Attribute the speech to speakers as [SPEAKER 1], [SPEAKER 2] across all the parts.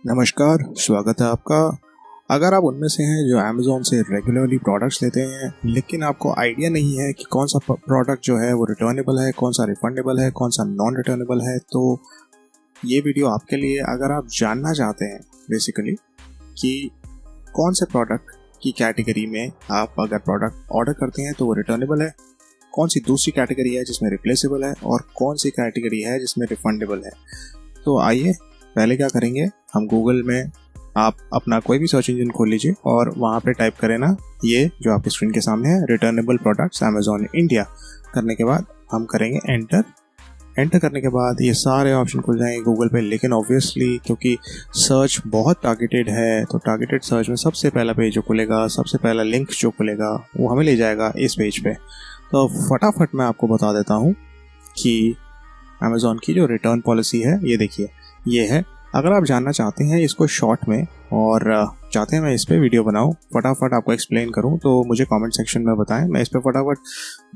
[SPEAKER 1] नमस्कार, स्वागत है आपका। अगर आप उनमें से हैं जो अमेज़ॉन से रेगुलरली प्रोडक्ट्स लेते हैं लेकिन आपको आइडिया नहीं है कि कौन सा प्रोडक्ट जो है वो रिटर्नेबल है, कौन सा रिफंडेबल है, कौन सा नॉन रिटर्नेबल है, तो ये वीडियो आपके लिए। अगर आप जानना चाहते हैं बेसिकली कि कौन से प्रोडक्ट की कैटेगरी में आप अगर प्रोडक्ट ऑर्डर करते हैं तो वो रिटर्नेबल है, कौन सी दूसरी कैटेगरी है जिसमें रिप्लेसेबल है और कौन सी कैटेगरी है जिसमें रिफंडेबल है, तो आइए पहले क्या करेंगे, हम गूगल में आप अपना कोई भी सर्च इंजन खोल लीजिए और वहाँ पे टाइप करें ना, ये जो आपकी स्क्रीन के सामने है, रिटर्नेबल प्रोडक्ट्स अमेज़ॉन इंडिया। करने के बाद हम करेंगे एंटर करने के बाद ये सारे ऑप्शन खुल जाएंगे गूगल पे। लेकिन ऑब्वियसली क्योंकि सर्च बहुत टारगेटेड है, तो टारगेटेड सर्च में सबसे पहला पेज जो खुलेगा, सबसे पहला लिंक जो खुलेगा वो हमें ले जाएगा इस पेज पे। तो फटाफट मैं आपको बता देता हूँ कि अमेज़ॉन की जो रिटर्न पॉलिसी है ये देखिए, ये है। अगर आप जानना चाहते हैं इसको शॉर्ट में और चाहते हैं मैं इस पे वीडियो बनाऊं, फटाफट आपको एक्सप्लेन करूं, तो मुझे कमेंट सेक्शन में बताएं। मैं इस पे फटाफट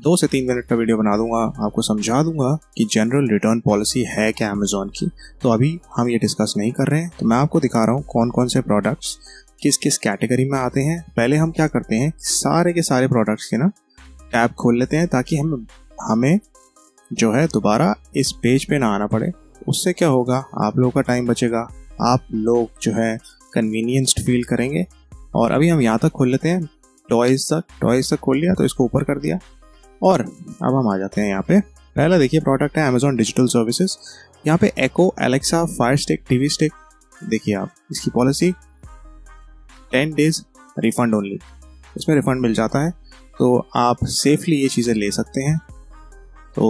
[SPEAKER 1] 2 से 3 मिनट का वीडियो बना दूंगा, आपको समझा दूंगा कि जनरल रिटर्न पॉलिसी है क्या अमेज़ॉन की। तो अभी हम ये डिस्कस नहीं कर रहे हैं, तो मैं आपको दिखा रहा हूँ कौन कौन से प्रोडक्ट्स किस किस कैटेगरी में आते हैं। पहले हम क्या करते हैं, सारे के सारे प्रोडक्ट्स के ना टैब खोल लेते हैं ताकि हमें जो है दोबारा इस पेज पे ना आना पड़े। उससे क्या होगा, आप लोगों का टाइम बचेगा, आप लोग जो है कन्वीनियंस्ड फील करेंगे। और अभी हम यहाँ तक खोल लेते हैं, टॉयज़ तक खोल लिया, तो इसको ऊपर कर दिया और अब हम आ जाते हैं यहाँ पे। पहला देखिए प्रोडक्ट है अमेज़ॉन डिजिटल सर्विसेज। यहाँ पे Echo, Alexa, Fire Stick, TV stick. देखिए आप, इसकी पॉलिसी 10 डेज रिफंड ओनली, इसमें रिफंड मिल जाता है, तो आप सेफली ये चीज़ें ले सकते हैं। तो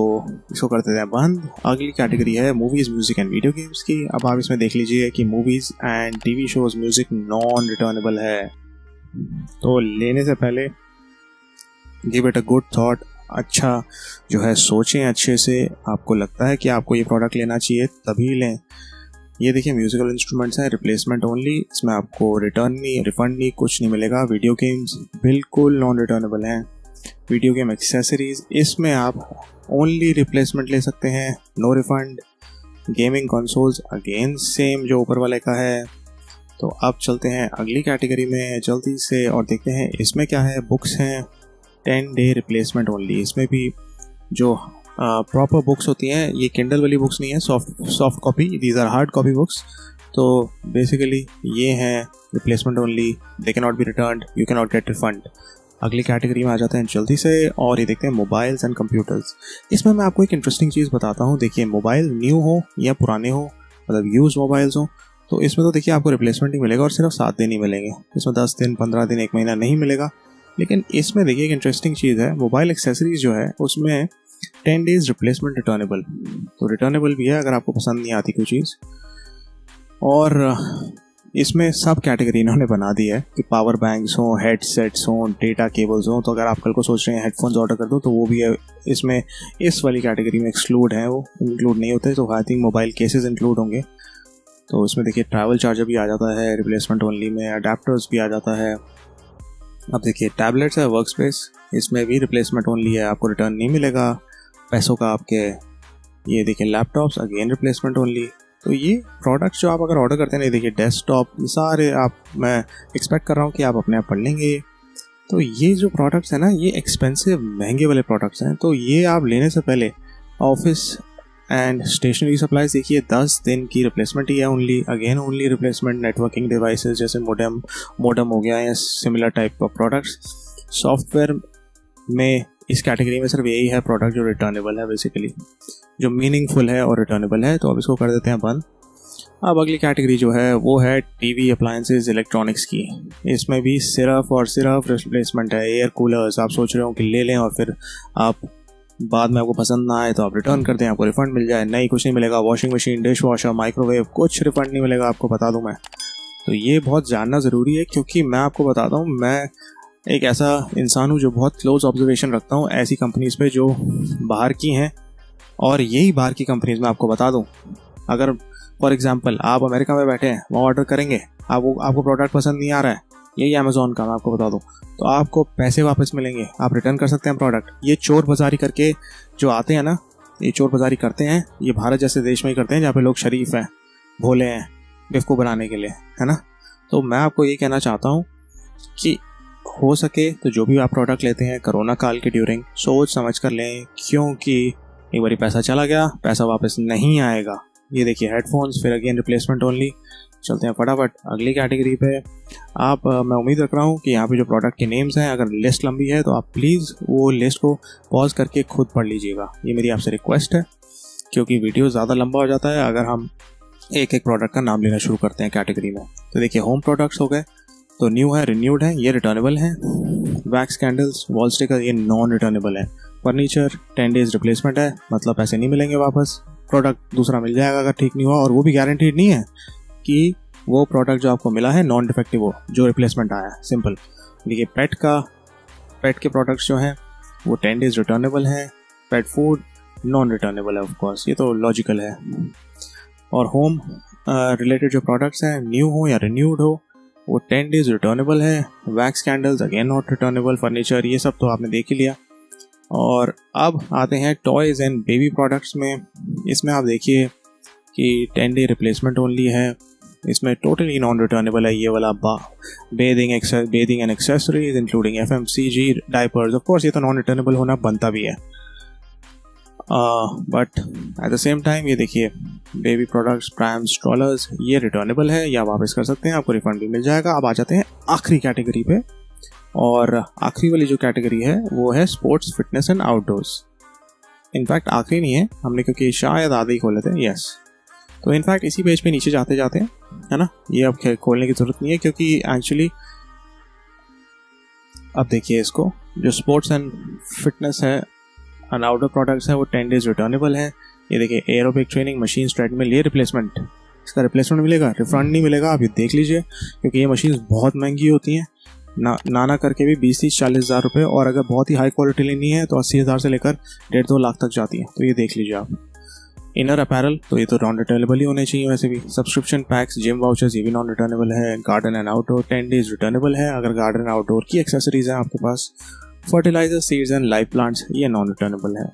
[SPEAKER 1] इसको कर देते हैं बंद। अगली कैटेगरी है movies, music and video games की। अब आप इसमें देख लीजिए कि movies and TV shows, music non returnable है, तो लेने से पहले give it a good thought. अच्छा जो है सोचें अच्छे से, आपको लगता है कि आपको ये प्रोडक्ट लेना चाहिए तभी लें। ये देखिए म्यूज़िकल इंस्ट्रूमेंट्स हैं, रिप्लेसमेंट ओनली, इसमें आपको रिटर्न नहीं, रिफ़ंड नहीं, कुछ नहीं मिलेगा। वीडियो गेम्स बिल्कुल नॉन रिटर्नेबल हैं। वीडियो गेम एक्सेसरीज़, इसमें आप ओनली रिप्लेसमेंट ले सकते हैं, no refund. Gaming consoles again same जो ऊपर वाले का है। तो अब चलते हैं अगली कैटेगरी में जल्दी से और देखते हैं इसमें क्या है। बुक्स हैं, 10 डे रिप्लेसमेंट ओनली। इसमें भी जो प्रॉपर बुक्स होती हैं, ये किंडल वाली बुक्स नहीं है, soft copy, these are hard copy books. तो बेसिकली ये हैं replacement only, they can not be returned, you can not get refund. अगली कैटेगरी में आ जाते हैं जल्दी से और ये देखते हैं मोबाइल्स एंड कंप्यूटर्स। इसमें मैं आपको एक इंटरेस्टिंग चीज़ बताता हूँ। देखिए मोबाइल न्यू हो या पुराने हो, मतलब यूज़ मोबाइल्स हो, तो इसमें तो देखिए आपको रिप्लेसमेंट ही मिलेगा और सिर्फ 7 दिन ही मिलेंगे। इसमें 10 दिन, 15 दिन, 1 महीना नहीं मिलेगा। लेकिन इसमें देखिए एक इंटरेस्टिंग चीज़ है, मोबाइल एक्सेसरीज जो है उसमें 10 डेज रिप्लेसमेंट रिटर्नेबल, तो रिटर्नेबल भी है अगर आपको पसंद नहीं आती कोई चीज़। और इसमें सब कैटेगरी इन्होंने बना दी है कि पावर बैंक्स हों, हेडसेट्स हों, डेटा केबल्स हों। तो अगर आप कल को सोच रहे हैं हेडफोन्स ऑर्डर कर दो तो वो भी है इसमें, इस वाली कैटेगरी में एक्सक्लूड है, वो इंक्लूड नहीं होते। तो I think mobile cases include होंगे। तो इसमें देखिए ट्रैवल चार्जर भी आ जाता है रिप्लेसमेंट ओनली में, अडेप्टर्स भी आ जाता है। अब देखिए टैबलेट्स है, वर्क स्पेस, इसमें भी रिप्लेसमेंट ओनली है, आपको रिटर्न नहीं मिलेगा पैसों का आपके। ये देखिए लैपटॉप्स, अगेन रिप्लेसमेंट ओनली। तो ये प्रोडक्ट्स जो आप अगर ऑर्डर करते हैं, देखिए डेस्कटॉप, सारे आप, मैं एक्सपेक्ट कर रहा हूँ कि आप अपने आप पढ़ लेंगे। तो ये जो प्रोडक्ट्स हैं ना, ये एक्सपेंसिव, महंगे वाले प्रोडक्ट्स हैं। तो ये आप लेने से पहले ऑफिस एंड स्टेशनरी सप्लाईज देखिए 10 दिन की रिप्लेसमेंट ही है only, again only replacement. Networking devices जैसे मोडेम हो गया या similar type of products. Software में इस कैटेगरी में सिर्फ यही है प्रोडक्ट जो रिटर्नेबल है, बेसिकली जो मीनिंगफुल है और रिटर्नेबल है। तो अब इसको कर देते हैं बंद। अब अगली कैटेगरी जो है वो है टीवी अप्लायंसेस, इलेक्ट्रॉनिक्स की। इसमें भी सिर्फ और सिर्फ रिप्लेसमेंट है। एयर कूलर्स आप सोच रहे हो कि ले लें और फिर आप बाद में आपको पसंद ना आए तो आप रिटर्न कर दें, आपको रिफंड मिल जाए, नहीं कुछ नहीं मिलेगा। Washing machine, dish washer, microwave, कुछ रिफंड नहीं मिलेगा, आपको बता दूं मैं। तो ये बहुत जानना ज़रूरी है, क्योंकि मैं आपको बताता हूँ, मैं एक ऐसा इंसान हूँ जो बहुत क्लोज ऑब्जर्वेशन रखता हूँ ऐसी कंपनीज़ पे जो बाहर की हैं। और यही बाहर की कंपनीज़ में आपको बता दूँ, अगर फॉर एग्जांपल आप अमेरिका में बैठे हैं, वहाँ ऑर्डर करेंगे, आपको प्रोडक्ट पसंद नहीं आ रहा है, यही अमेज़ॉन का मैं आपको बता दूँ, तो आपको पैसे वापस मिलेंगे, आप रिटर्न कर सकते हैं प्रोडक्ट। ये चोर बाजारी करके जो आते हैं ना, ये चोर बाजारी करते हैं, ये भारत जैसे देश में ही करते हैं जहाँ पे लोग शरीफ हैं, भोले हैं। बेवकूफ़ बनाने के लिए, है ना। तो मैं आपको ये कहना चाहता हूँ कि हो सके तो जो भी आप प्रोडक्ट लेते हैं कोरोना काल के ड्यूरिंग सोच समझ कर लें, क्योंकि एक बार पैसा चला गया पैसा वापस नहीं आएगा। ये देखिए हेडफोन्स, फिर अगेन रिप्लेसमेंट ओनली। चलते हैं फटाफट अगली कैटेगरी पे। मैं उम्मीद रख रहा हूँ कि यहाँ पे जो प्रोडक्ट के नेम्स हैं, अगर लिस्ट लंबी है तो आप प्लीज़ वो लिस्ट को पॉज करके खुद पढ़ लीजिएगा। ये मेरी आपसे रिक्वेस्ट है, क्योंकि वीडियो ज़्यादा लंबा हो जाता है अगर हम एक एक प्रोडक्ट का नाम लेना शुरू करते हैं कैटेगरी में। तो देखिए होम प्रोडक्ट्स हो गए, तो न्यू है, रिन्यूड है, ये रिटर्नेबल है। वैक्स कैंडल्स, वॉल स्टिकर, ये नॉन रिटर्नेबल है। फर्नीचर 10 डेज रिप्लेसमेंट है, मतलब पैसे नहीं मिलेंगे वापस, प्रोडक्ट दूसरा मिल जाएगा अगर ठीक नहीं हुआ, और वो भी गारंटीड नहीं है कि वो प्रोडक्ट जो आपको मिला है नॉन डिफेक्टिव हो जो रिप्लेसमेंट आया है। सिंपल। देखिए पेट के प्रोडक्ट्स जो हैं वो 10 डेज रिटर्नेबल हैं। पेट फूड नॉन रिटर्नेबल है ऑफ कोर्स, ये तो लॉजिकल है। और होम रिलेटेड जो प्रोडक्ट्स हैं, न्यू हो या रिन्यूड हो, वो 10 डेज रिटर्नेबल है। Wax candles again not returnable. Furniture ये सब तो आपने देख ही लिया। और अब आते हैं टॉयज़ एंड बेबी प्रोडक्ट्स में। इसमें आप देखिए कि 10 डे रिप्लेसमेंट ओनली है। इसमें टोटली नॉन रिटर्नेबल है ये वाला bathing and accessories including FMCG diapers. Of course ये तो नॉन रिटर्नेबल होना बनता भी है, but at the same time ये देखिए बेबी प्रोडक्ट्स, प्रैम्स, स्ट्रॉलर्स, ये रिटर्नेबल है या वापस कर सकते हैं, आपको रिफंड भी मिल जाएगा। अब आ जाते हैं आखिरी कैटेगरी पे, और आखिरी वाली जो कैटेगरी है वो है sports, fitness and outdoors. In fact आखिरी नहीं है हमने, क्योंकि शायद आधे ही खोले थे। यस, तो इनफैक्ट इसी पेज पे नीचे जाते जाते हैं, है ना, ये अब खोलने की ज़रूरत नहीं है, क्योंकि एक्चुअली अब देखिए इसको, जो स्पोर्ट्स एंड फिटनेस है एंड आउटडोर प्रोडक्ट्स है वो 10 डेज रिटर्नेबल है। ये देखिए एरोबिक ट्रेनिंग मशीन, ट्रेडमिल, ये रिप्लेसमेंट, इसका रिप्लेसमेंट मिलेगा, रिफंड नहीं मिलेगा। आप ये देख लीजिए, क्योंकि ये मशीन्स बहुत महंगी होती हैं, नाना करके भी 20-30-40 हज़ार रुपये, और अगर बहुत ही हाई क्वालिटी लेनी है तो 80 हज़ार से लेकर 1.5-2 लाख तक जाती है। तो ये देख लीजिए आप। इनर अपैरल, तो ये तो नॉन रिटर्नेबल ही होने चाहिए वैसे भी। सब्सक्रिप्शन पैक्स, जिम वाउचर्स, ये भी नॉन रिटर्नेबल है। Garden and outdoor 10 days returnable है अगर गार्डन एंड आउटडोर की एक्सेसरीज हैं आपके पास। Fertiliser, seeds and live plants, ये नॉन रिटर्नेबल है।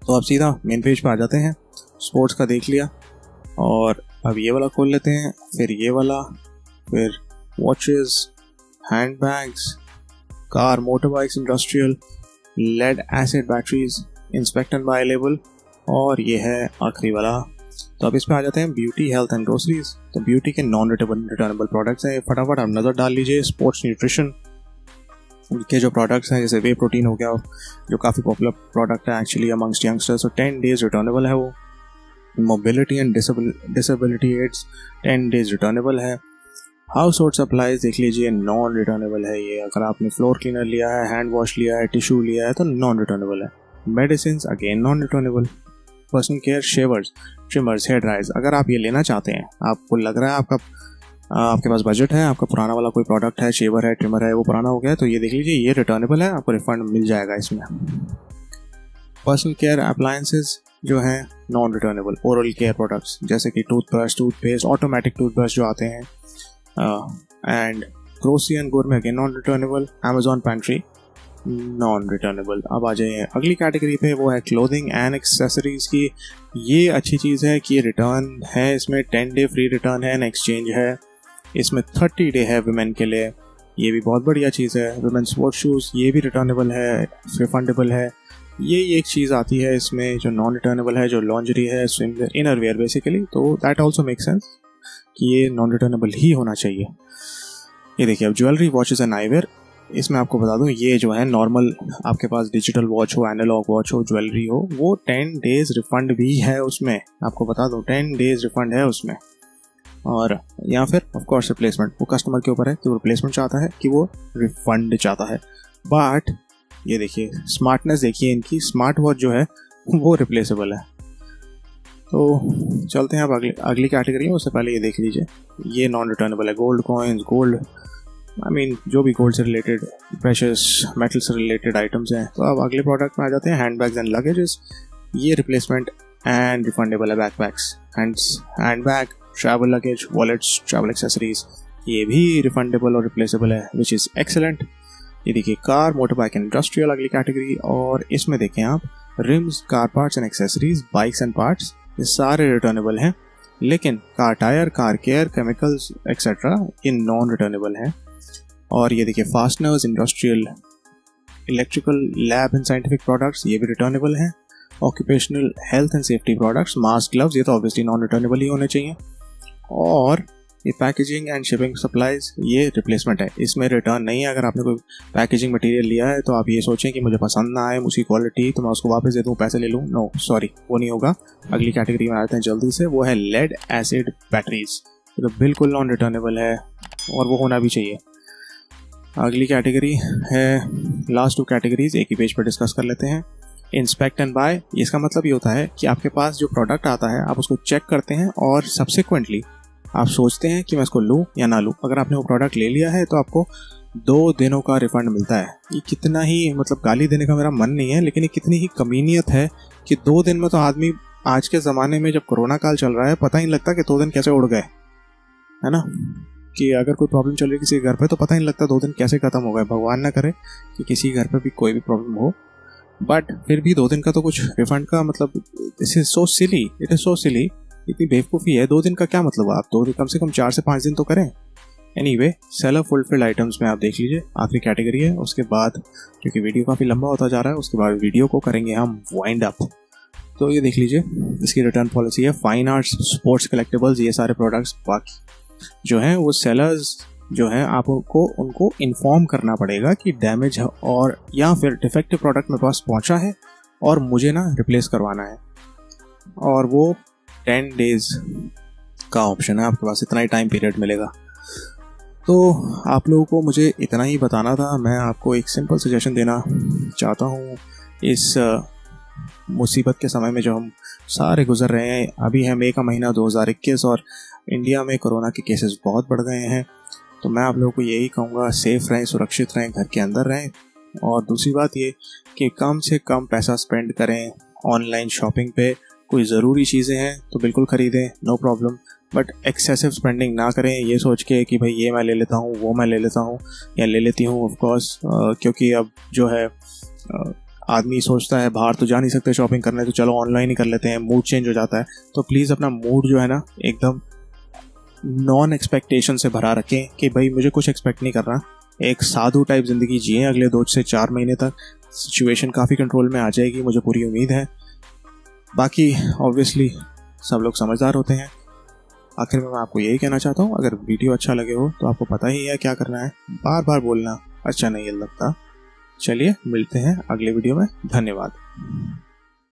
[SPEAKER 1] तो अब सीधा मेन पेज पर आ जाते हैं। स्पोर्ट्स का देख लिया, और अब ये वाला खोल लेते हैं, फिर ये वाला, फिर watches, hand bags, car, motor bikes, industrial, lead acid batteries, inspect and buy label, और ये है आखिरी वाला। तो अब इस पे आ जाते हैं ब्यूटी, हेल्थ एंड ग्रोसरीज। तो ब्यूटी के नॉन रिटर्नेबल प्रोडक्ट्स हैं, फटाफट आप नज़र डाल लीजिए। स्पोर्ट्स न्यूट्रिशन के जो प्रोडक्ट्स हैं, जैसे वे प्रोटीन हो गया, जो काफ़ी पॉपुलर प्रोडक्ट है एक्चुअली अमंगस्ट यंगस्टर्स, तो 10 डेज रिटर्नेबल है वो। Mobility and disability aids 10 days returnable है। हाउस होल्ड सप्लाईज देख लीजिए, नॉन रिटर्नेबल है ये। अगर आपने फ्लोर क्लीनर लिया है, हैंड वॉश लिया है, टिश्यू लिया है, तो नॉन रिटर्नेबल है। Medicine again non returnable. Personal care, shavers, trimmers, hair dryers, अगर आप ये लेना चाहते हैं, आपको लग रहा है आपके पास बजट है, आपका पुराना वाला कोई प्रोडक्ट है, शेवर है, ट्रिमर है, वो पुराना हो गया है, तो ये देख लीजिए, ये रिटर्नेबल है, आपको रिफंड मिल जाएगा इसमें। पर्सनल केयर अप्लायंसेज जो हैं non returnable. Oral care products जैसे कि टूथब्रश, टूथपेस्ट, ऑटोमेटिक टूथब्रश जो आते हैं, and grocery and गोरमे again non returnable. Amazon pantry non returnable. अब आ जाइए अगली कैटेगरी पे, वो है क्लोथिंग एंड एक्सेसरीज की। ये अच्छी चीज़ है कि ये रिटर्न है, इसमें 10 डे फ्री रिटर्न है एंड एक्सचेंज है। इसमें 30 डे है वुमेन के लिए, ये भी बहुत बढ़िया चीज़ है। वुमेन स्पोर्ट्स शूज़, ये भी रिटर्नेबल है, रिफंडेबल है। ये एक चीज़ आती है इसमें जो नॉन रिटर्नेबल है, जो लॉन्जरी है, स्विमवेयर, इनर वेयर बेसिकली, तो दैट ऑल्सो मेक सेंस कि ये नॉन रिटर्नेबल ही होना चाहिए। ये देखिए अब ज्वेलरी, वॉचेस एंड आईवेयर, इसमें आपको बता दूं, ये जो है नॉर्मल आपके पास डिजिटल वॉच हो, एनालॉग वॉच हो, ज्वेलरी हो, वो 10 डेज रिफंड भी है उसमें। आपको बता दूं 10 डेज रिफंड है उसमें। और या फिर ऑफ कोर्स रिप्लेसमेंट, वो कस्टमर के ऊपर है कि वो रिप्लेसमेंट चाहता है कि वो रिफंड चाहता है। बट ये देखिए स्मार्टनेस देखिए इनकी, स्मार्ट वॉच जो है वो रिप्लेसेबल है। तो चलते हैं अब अगली कैटेगरी में। उससे पहले ये देख लीजिए, ये नॉन रिटर्नेबल है। गोल्ड कॉइन्स, गोल्ड जो भी गोल्ड से रिलेटेड, प्रेशियस मेटल से रिलेटेड आइटम्स हैं। तो अब अगले प्रोडक्ट में आ जाते हैं, हैंड बैग्स एंड लगेजेस। ये रिप्लेसमेंट एंड रिफंडेबल है। Backpacks, hand bag, travel luggage, wallets, travel accessories, ये भी रिफंडेबल और रिप्लेसेबल है, विच इज़ एक्सेलेंट। ये देखिए car, motor bike and industrial अगली कैटेगरी, और इसमें देखें आप RIMS, car parts and accessories, bikes and parts, ये सारे रिटर्नेबल हैं। लेकिन car tyre, car care, chemicals etcetera ये नॉन रिटर्नेबल हैं। और ये देखिए fasteners, industrial, electrical, lab and scientific products ये भी रिटर्नेबल हैं। Occupational health and safety products, mask, gloves ये तो ऑब्वियसली नॉन रिटर्नेबल ही होने चाहिए। और ये पैकेजिंग एंड शिपिंग सप्लाईज ये रिप्लेसमेंट है, इसमें रिटर्न नहीं है। अगर आपने कोई पैकेजिंग मटेरियल लिया है तो आप ये सोचें कि मुझे पसंद ना आए उसकी क्वालिटी तो मैं उसको वापस दे दूँ, पैसे ले लूँ, नो सॉरी, वो नहीं होगा। अगली कैटेगरी में आते हैं जल्दी से, वो है लेड एसिड बैटरीज, तो बिल्कुल नॉन रिटर्नेबल है और वो होना भी चाहिए। अगली कैटेगरी है, लास्ट 2 कैटेगरीज एक ही पेज पर डिस्कस कर लेते हैं। इंस्पेक्ट एंड बाय, इसका मतलब ये होता है कि आपके पास जो प्रोडक्ट आता है आप उसको चेक करते हैं और सब्सिक्वेंटली आप सोचते हैं कि मैं इसको लूँ या ना लूँ। अगर आपने वो प्रोडक्ट ले लिया है तो आपको 2 दिनों का रिफंड मिलता है। ये कितना ही, मतलब गाली देने का मेरा मन नहीं है, लेकिन ये कितनी ही कमीनियत है कि 2 दिन में तो आदमी, आज के ज़माने में जब कोरोना काल चल रहा है, पता ही नहीं लगता कि 2 दिन कैसे उड़ गए, है ना। कि अगर कोई प्रॉब्लम चल रही है किसी घर पे तो पता ही नहीं लगता 2 दिन कैसे ख़त्म हो गए। भगवान ना करे कि किसी घर पे भी कोई भी प्रॉब्लम हो, बट फिर भी 2 दिन का तो कुछ रिफंड का मतलब, this is so silly, it is so silly, इतनी बेवकूफ़ी है। 2 दिन का क्या मतलब, आप 2 दिन, कम से कम 4 से 5 दिन तो करें। एनीवे, सेलर फुलफिल्ड आइटम्स में आप देख लीजिए, आखिरी कैटेगरी है। उसके बाद क्योंकि वीडियो काफ़ी लंबा होता जा रहा है, उसके बाद वीडियो को करेंगे हम वाइंड अप। तो ये देख लीजिए, इसकी रिटर्न पॉलिसी है फाइन आर्ट्स, स्पोर्ट्स कलेक्टिबल्स, ये सारे प्रोडक्ट्स बाकी जो हैं वो सेलर्स जो हैं आपको उनको इन्फॉर्म करना पड़ेगा कि डैमेज है और या फिर डिफेक्टिव प्रोडक्ट मेरे पास पहुंचा है और मुझे ना रिप्लेस करवाना है, और वो 10 डेज का ऑप्शन है आपके पास, इतना ही टाइम पीरियड मिलेगा। तो आप लोगों को मुझे इतना ही बताना था। मैं आपको एक सिंपल सजेशन देना चाहता हूँ इस मुसीबत के समय में जो हम सारे गुजर रहे हैं। अभी है मई का महीना 2021 और इंडिया में कोरोना के केसेस बहुत बढ़ गए हैं। तो मैं आप लोगों को यही कहूँगा, सेफ रहें, सुरक्षित रहें, घर के अंदर रहें। और दूसरी बात ये कि कम से कम पैसा स्पेंड करें ऑनलाइन शॉपिंग पे। कोई ज़रूरी चीज़ें हैं तो बिल्कुल ख़रीदें, no problem, but excessive spending ना करें ये सोच के कि भाई ये मैं ले लेता हूँ, वो मैं ले लेता हूँ या ले लेती हूँ। ऑफ कोर्स क्योंकि अब जो है आदमी सोचता है बाहर तो जा नहीं सकते शॉपिंग करने, तो चलो ऑनलाइन ही कर लेते हैं, मूड चेंज हो जाता है। तो प्लीज़ अपना मूड जो है ना एकदम नॉन एक्सपेक्टेशन से भरा रखें कि भाई मुझे कुछ एक्सपेक्ट नहीं कर रहा। एक साधु टाइप ज़िंदगी जिए अगले 2 से 4 महीने तक, सिचुएशन काफ़ी कंट्रोल में आ जाएगी, मुझे पूरी उम्मीद है। बाकी ऑब्वियसली सब लोग समझदार होते हैं। आखिर में मैं आपको यही कहना चाहता हूँ, अगर वीडियो अच्छा लगे हो तो आपको पता ही है क्या करना है, बार बार बोलना अच्छा नहीं लगता। चलिए मिलते हैं अगले वीडियो में, धन्यवाद।